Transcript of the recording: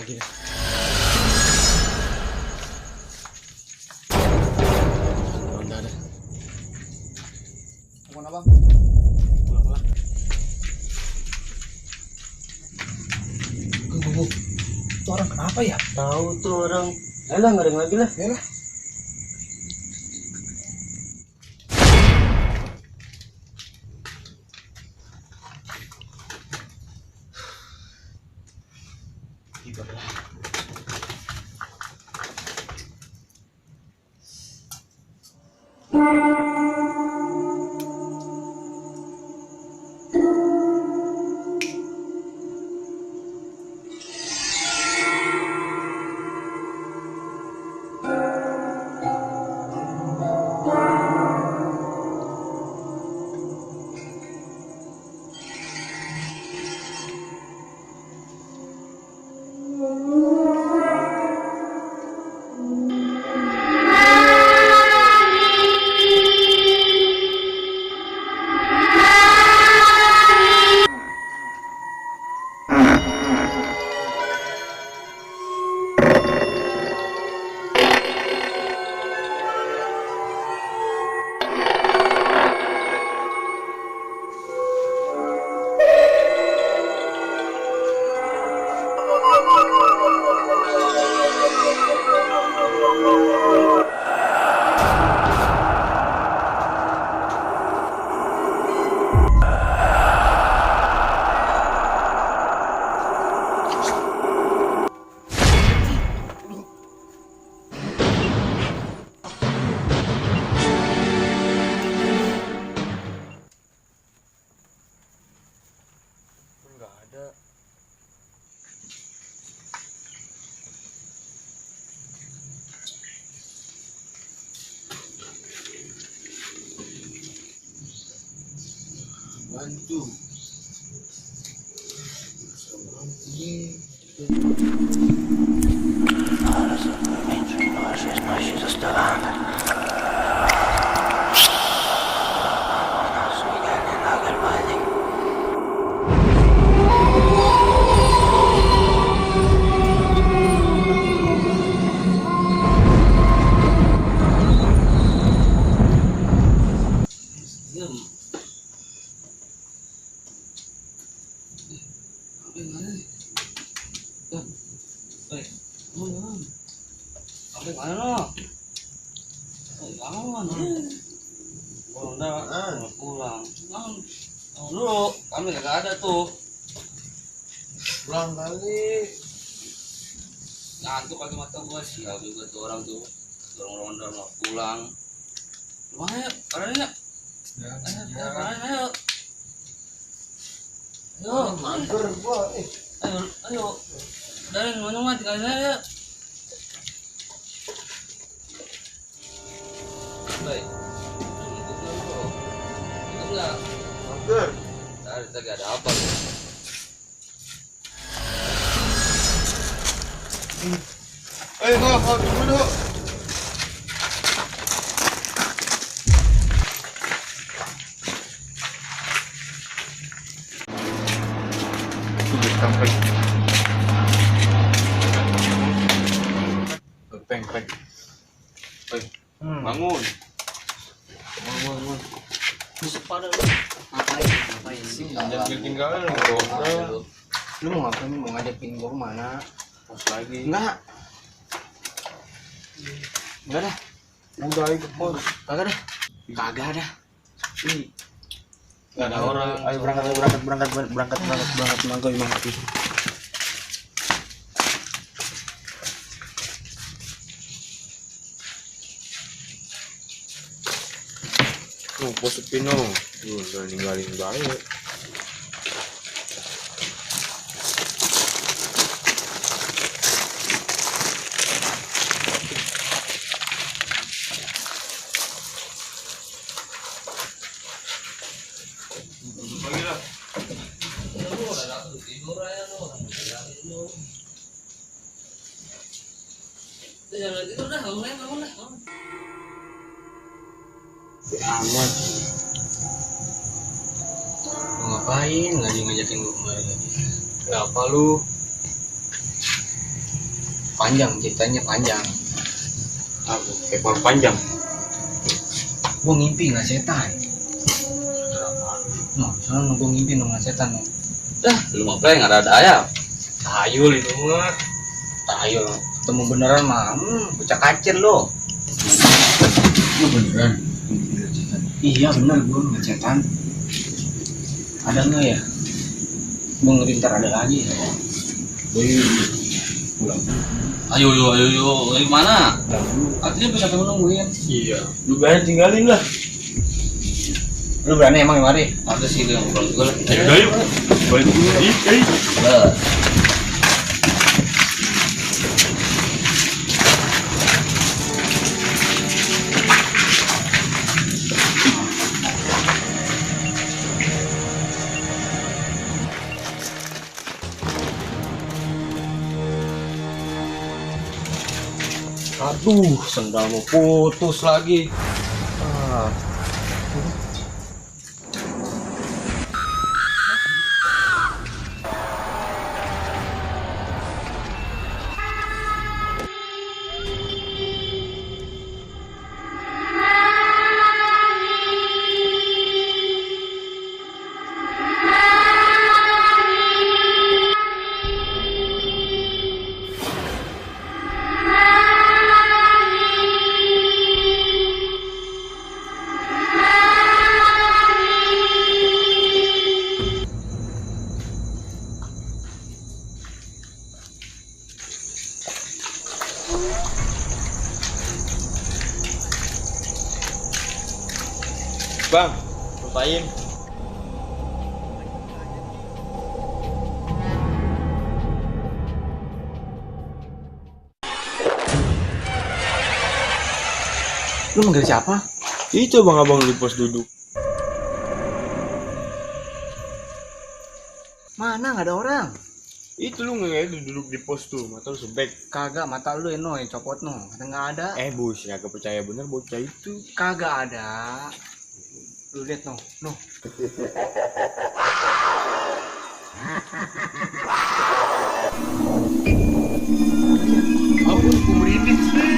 lagi dah. Ronda dah. Kemana bang? Pulang. Gugu. Itu orang kenapa ya? Tahu tuh orang. Ayolah ngadeng lagi lah. Ya lah. Enggak ada. Bantu. Pulang. Dulu kami gak ada tuh. Pulang kali. Ngantuk pakai mata gua sial juga tuh orang tuh. Dorong-dorong mau pulang. Mana ya? Karena ayo. Ayo, Mager gua. ayo. Dan mana mati kalian ya? Baik. Enggak. Mager. Tadi ada apa tuh? Kau dulu. Sampai. Peng. Bangun. Busuk pada lu. Ngapain sih? Jangan tinggalin Lu mau ngapain? Mau ngajakin gua kemana? Pos lagi. Enggak dah. Udah ikut pos. Kagak dah. Ih. Enggak ada orang. Ayo berangkat. Mangga. Pos sepi no. Udah ninggalin banget. Amat. Lu ngapain? Ngajakin gue kembali lagi. Kenapa lu? Panjang ceritanya panjang. Apa? Ekor panjang. Gue ngimpi nggak setan. No, soalnya gue ngimpi nggak setan. No. Dah, lu mau prank ada ayam. Tahayul itu mah. Tahayul. Ketemu beneran mah, bocah kacir lo. Lu beneran? Iya bener, gue nggak setan. Ada nggak ya? Gue ngeri ntar ada lagi. Boy, pulang. Ayo, gimana? Artinya bisa ketemu nungguin. Iya. Lu berani tinggalin lah. Lu berani emang mari? Ada sih yang ngobrol juga lah. Ayo. Balik dulu. Lah. Aduh, sendal mau putus lagi. Ah. Bang, lupain. Lu manggil siapa? Itu abang-abang di pos duduk. Mana nggak ada orang? Itu lu nggak itu duduk di pos tuh, mata lu sebek. Kagak, mata lu Eno yang copot no. Kata nggak ada. Bos, kagak percaya bener bocah itu. Kagak ada. Lu lihat no, no. Ampun, aku merinding sih.